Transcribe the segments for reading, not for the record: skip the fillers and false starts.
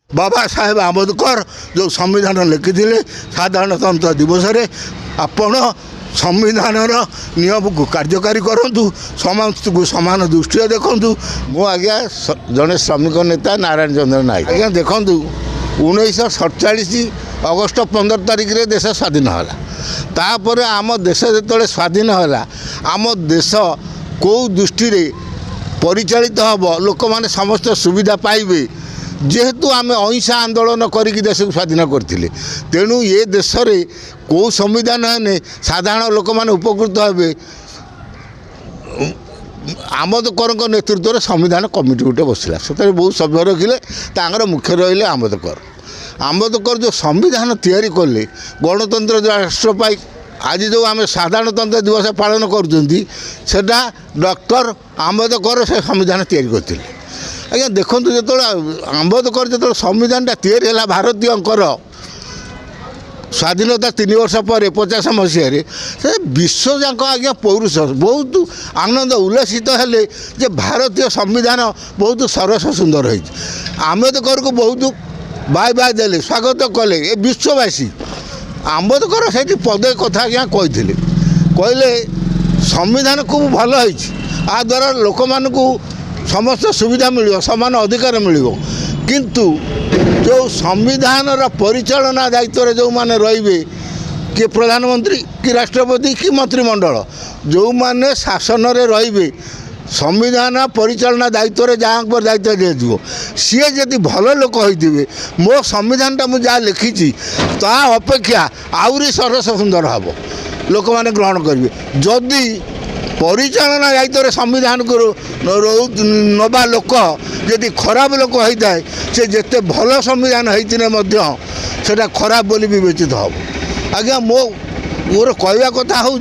बाबा साहेब आम्बेडकर जो संविधान लिखिले साधारणतंत्र दिवस आपण संविधान नियम को कार्यकारी करूँ समस्त को सामान दृष्टि देखूँ मु आज्ञा जड़े श्रमिक नेता नारायण चंद्र नायक आज्ञा देखूँ 1947 अगस्ट 15 तारिख रे देश स्वाधीन है तापर आम देश जो स्वाधीन है आम देश कौ दृष्टि परिचालित हम लोक मैंने समस्त सुविधा पाइबे जेहेतु आम अहिंसा आंदोलन करके देश को स्वाधीन करते तेणु ये देश में कौ संविधान है साधारण लोक मैंने उपकृत हे आम्बेडकर नेतृत्व में संविधान कमिटी गोटे बसला से बहुत सभ्य रखिले मुख्य रही आम्बेडकर जो संविधान तैयारी कले गणतंत्र राष्ट्र पाई आज जो आम साधारणतंत्र दिवस पालन करा डॉक्टर आम्बेडकर से संविधान तैयारी करते आज्ञा देखो जो आम्बेडकर जो संविधान तैयारी है भारतीय स्वाधीनता 3 वर्ष पर 50 मसीह से विश्व जाक आज्ञा पौरुष बहुत आनंद उल्लसित हेले जे भारतीय संविधान बहुत सरस सुंदर है आम्बेडकर को बहुत बाय बाय देले स्वागत कले ये विश्ववासी आम्बेडकर से पदे कथा आज्ञा कहले संविधान खूब भल आ द्वारा लोक मान समस्त सुविधा मिल समान अधिकार मिल किंतु जो संविधान परिचालना दायित्व जो माने रहिबे कि प्रधानमंत्री कि राष्ट्रपति कि मंत्रिमंडल जो माने शासन रे रहिबे संविधान परिचालना दायित्व जहाँ पर दायित्व दिया सी जदि भल लोक होते मो संविधान मुझे जहाँ लिखी ता अपेक्षा आहरी सरस सुंदर हम लोक मैंने ग्रहण करेंगे जदि परिचालना दायित्व संविधान को नवा लोक यदि खराब लोक होता है से जिते भल संविधान होता खराब बोली विवेचित हम आज्ञा मोर कहवा कथा हूँ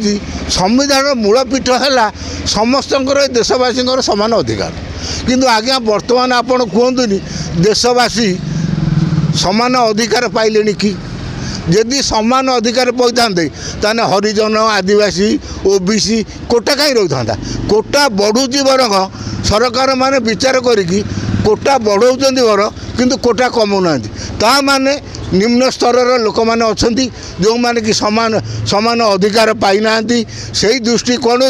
संविधान मूलपीठ है समस्त देशवासी समान अधिकार किंतु आज्ञा वर्तमान आपण कहतुनि देशवासी समान अधिकार पाइले कि यदि समान अधिकार पाते ताने हरिजन आदिवासी ओबीसी कोटा कहीं रही था कोटा बढ़ुची बरंग सरकार माने विचार करी कोटा बढ़ाऊँ बर किंतु कोटा कमाऊना ता माने निम्न स्तर लोक मैंने अच्छा जो मैंने कि समान समान अधिकार पाई ना से दृष्टिकोण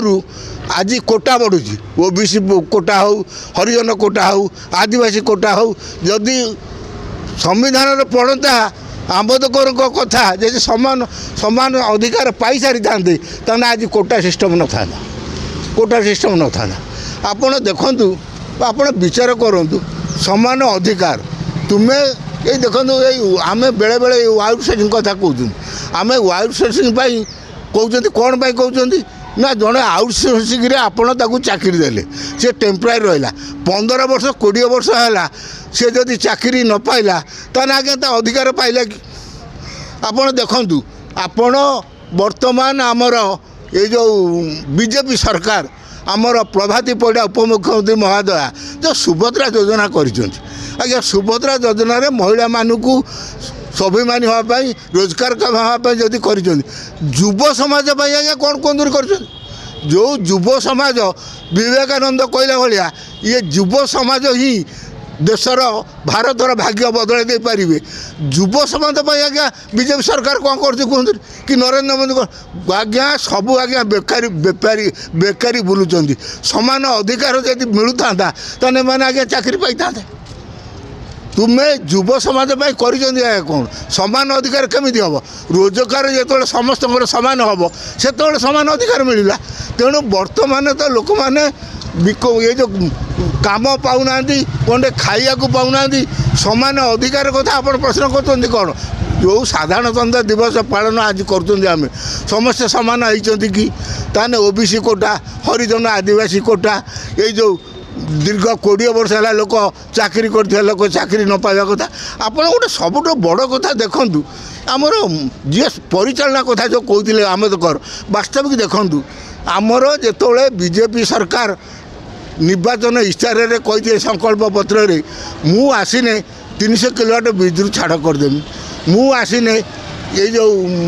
आज कोटा बढ़ुची ओबीसी कोटा हो हरिजन कोटा हो आदिवासी कोटा हो जदि संविधान पढ़ता आम्बेडकर कथा जैसे समान समान अधिकार पाई सारी था आज कोटा सिस्टम न था कोटा सिस्टम न था आपण देखु आपण विचार करूँ समान अधिकार तुम्हें ये देखो ये आम बेले बेले आउटसोर्सिंग कथा कहते आम आउटसोर्सिंग कहते कौन पाई कहते ना जड़े आउटसोर्सिंग आपण चाकरी देले से टेम्परारी रहा 15 वर्ष 20 वर्ष है सी जदि चाकरी न पाइला ताने आज्ञा अधिकार पाइला कि आपण देखु आपण वर्तमान आमर ये जो बीजेपी सरकार आमर प्रभाती परिडा उपमुख्यमंत्री महोदया जो सुभद्रा योजना कर सुभद्रा योजना रे महिला मानू स्वाभिमानी होगापी रोजगार कमापी जदि कर युव समाज आज्ञा कौन कौन कर जो युव समाज विवेकानंद कहला भाया ये युव समाज ही देशर भारतर भाग्य बदल दे पारे युव समाज आज्ञा बीजेपी सरकार कौन कर कि नरेंद्र मोदी आज्ञा सबू आज्ञा बेकारी बेपारी बेकारी बुलूँ समान अधिकार जब मिलू था ताने मैंने आज्ञा चाकरी पाई था तुम्हें युव समाज कर कौन समान अधिकार केमी हम रोजगार जो समस्त सामान हम से सामान अधिकार मिलला तेणु बर्तमान तो लोक मैंने ये जो काम पाऊना कंडे खाइया पाऊना समान अधिकार कथा आप प्रश्न कर कौन जो साधारणतंत्र दिवस पालन आज करें समस्त सामान होती कि ताने ओबीसी कोटा हरिजन आदिवासी कोटा ये जो दीर्घ 20 वर्ष है लोक चाकरी कर लोक चाकरी न पाइबा कथा आप गोटे सबुठ बड़ कथा देखूँ आमर जी परिचालना कथा जो कहते आम्बेडकर वास्तविक देखूँ आमर जो बीजेपी सरकार निर्वाचन इश्तार कही संकल्प पत्र मु आसीने 300 किलोवाट विद्युत छाड़ करदेमी मु आसीने ये जो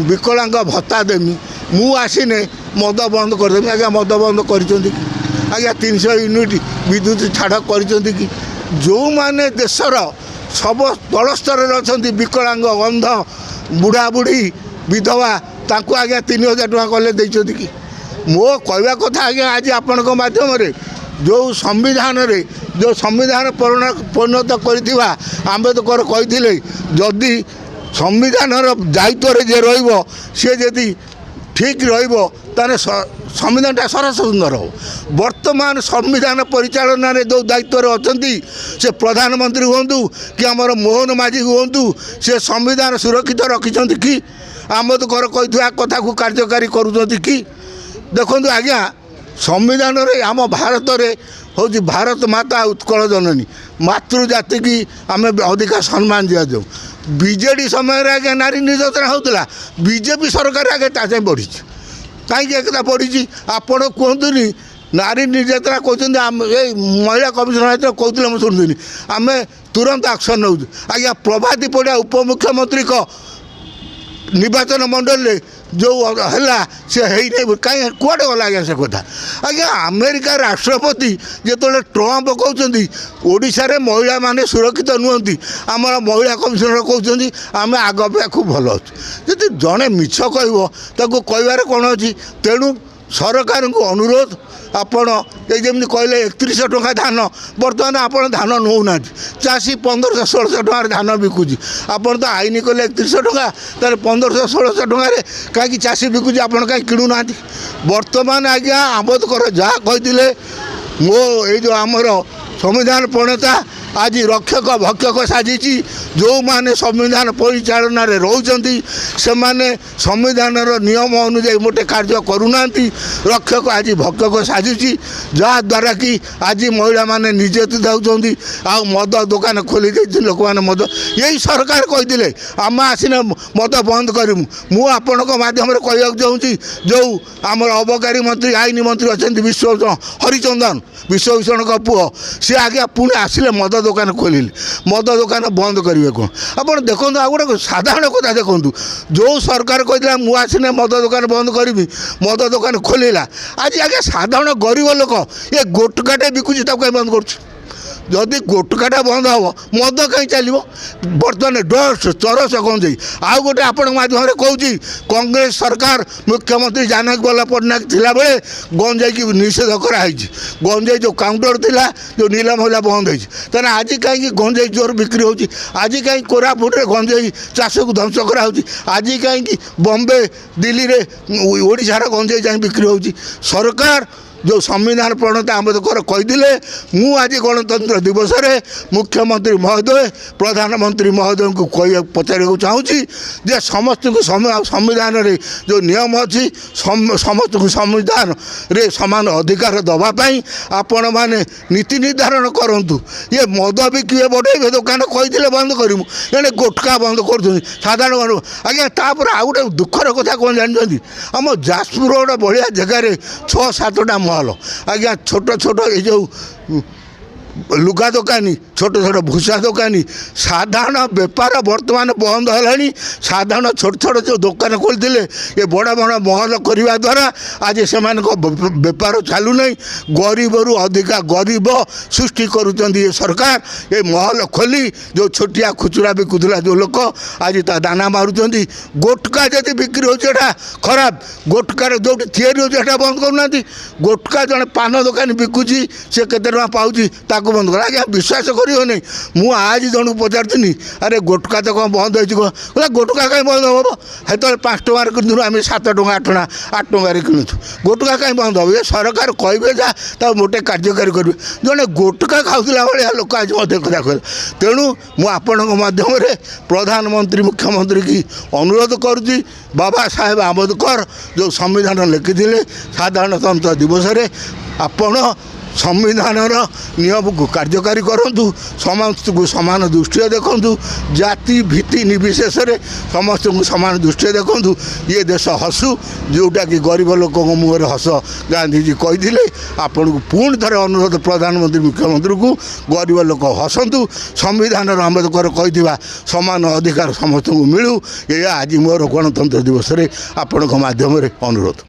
विकलांग भत्ता देमी मु आसीने मद बंद करदेमी आज्ञा मद बंद कर आज्ञा 300 यूनिट विद्युत छाड़ कर जो माने देशर सब तल स्तर अच्छा विकलांग अंध बुढ़ा बुढ़ी विधवा तांको आज्ञा 3000 टଙ୍କା कले देइछथि कि मो कहवा कथा आज्ञा आज आपनक माध्यम रे जो संविधान रे जो संविधान परिणत करथिबा आंबेडकर कहिथिले जदि संविधान दायित्व रे जे रहिबो से जदि ठीक रहिबो ताने संविधानटा सरस सुंदर हो। वर्तमान संविधान परिचालन रे जो दायित्व रे अछंती से प्रधानमंत्री हुंतु कि हमर मोहन माझी हुंतु से संविधान सुरक्षित रखिछंती कि आंबेडकर कहिथुआ कथा को कार्यकारी करूछंती कि देखंतु आज्ञा संविधान रे आम भारत रे हूँ भारत माता उत्कल जननी मातृ जाति की आम अधिका सम्मान दिया जाऊ। बीजेडी समय आगे नारी निर्यातना होता बीजेपी सरकार आगे ताजे बढ़ी कहीं एकता बढ़ी आपण कहतुनि नारी निर्यातना कहते महिला कमिशनर कहते मुझे शुणुनी आम तुरंत एक्शन नौ आज्ञा प्रभाती पड़ा उपमुख्यमंत्री निर्वाचन मंडल में जो है से कहीं कौटे गला आज्ञा से कथा आज्ञा अमेरिका राष्ट्रपति जो ट्रम्प कहते ओडिशा रे महिला माने सुरक्षित नुहति आमर महिला कमिशनर कहते आम आग अपेक्षा खूब भल अच्छे जी जड़े मिछ कह कहबार कौन अच्छी तेणु सरकार को अनुरोध आपण ये कहले 3100 टଙ୍କା धान बर्तमान आपण धान नौना चाषी 1500-1600 टଙ୍କା धान बिकुची आपण तो आईन कले 3100 टଙ୍କା तार 1500-1600 टଙ୍କା कहीं चाषी बिकुची आपण कहीं किणुना बर्तमान आज्ञा आंबेडकर जहाँ कहते मो ये जो आमर संविधान प्रणेता आज रक्षक भक्षक साजी जो माने संविधान परिचालन रोचंती से माने संविधान नियम अनुजाई मोटे कार्य करूना रक्षक आज भक्षक साजुची जहाँ द्वारा कि आज महिला माने निर्यातित होती आ मद दुकान खोली लोक मैंने मद यही सरकार कहते आम आसने मद बंद करूँ मु आपण माध्यम कहवाक चाहूँगी जो आमर अबकारी मंत्री आईन मंत्री अच्छा विश्व हरिचंदन विश्वभूषण का पुओ सी आगे पुणी आसिले मद दुकान खोलिले मद दुकान बंद करेंगे कौन आप देखो आ गोटे साधारण कथा देखूँ जो सरकार कहला मुझे मद दुकान बंद करी मद दुकान खोलिला आज आगे साधारण गरीब लोक ये गोटकाटे बिकुची कहीं बंद कर जदि गोटकाटा बंद हम मद कहीं चलो बर्तमान डस्ट चरस गंजेई आउ गोटे आपण माध्यम कहूँ कांग्रेस सरकार मुख्यमंत्री जानकी वल्लभ पट्टनायक थिला बेले गंजेई की निषेध कराई गंजेई जो काउंटर थिला जो नीलम होला बंद होती आज कहीं गंजेई जोर बिक्री हो आज कहीं कोरापुट गंजेई चाष को ध्वंस करा आज कहीं बॉम्बे दिल्ली में ओडिशार गंजेई जाए बिक्री हो सरकार जो संविधान प्रणेता आंबेडकर कहते मु आज गणतंत्र दिवस रे मुख्यमंत्री महोदय प्रधानमंत्री महोदय को कह पचार चाहूँगी जे समस्त को संविधान रे जो नियम अच्छी समस्त को संविधान रे समान अधिकार दवापाई आपण मैंने नीति निर्धारण करूँ ये मद बिके बढ़े दुकान कहते बंद करूँ एने गोटका बंद कर साधारण आज्ञा तापर आउ गोटे दुखर कथा कौन जानते आम जाजपुर गोटे बढ़िया जगार 6-7टा महल आज्ञा छोट छोट ये जो लुगा दुकानी छोट छोट भूसा दुकानी साधारण बेपार वर्तमान बंद है साधारण छोट छोट जो दुकान खोलते ये बड़ा बड़ा महल करने द्वारा आज से बेपार चलू नहीं गरीब रु अधिका गरीब सृष्टि करुँच ये सरकार ये महल खोली जो छोटिया खुचुरा बिकुला जो लोक आज ता दाना मारुंट गोटका जब बिक्री होता खराब गोटकार जो थियरी होता बंद करूना गोटका जड़े पान दुकानी बिकुची से केते टଙ୍କା पाउची ताको बंद कर आज्ञा विश्वास करियो नहीं मु आज जन पचारि अरे गोटका तो कौन बंद हो गोटका कहीं बंद हम हेतु 5 टଙ୍କାର किणुँ आम 7 ଟଙ୍କା 8 ଟଙ୍କାରେ किणुछु गोटका कहीं बंद हम ये सरकार कहे जा मोटे कार्यकारी करेंगे जड़े गोटका खाऊला भाया लोक आज मत कथा कह तेणु मुझे माध्यम प्रधानमंत्री मुख्यमंत्री की अनुरोध करुँगी बाबा साहेब आंबेडकर जो संविधान लिखिले साधारणतंत्र दिवस रे आपण संविधान नियम को कार्यकारी करूँ समस्त को समान दृष्टि देखूँ जाति भीति निर्विशेष समस्त को समान दृष्टि देखूँ ये देश हसु जोटा कि गरीब लोक मुहर हस गांधीजी कहते आपन को पुणी थे अनुरोध प्रधानमंत्री मुख्यमंत्री को गरीब लोक हसतु संविधान आंबेडकर कही समान अधिकार समस्त को मिलू ये आज मोर गणतंत्र दिवस आपण माध्यम अनुरोध।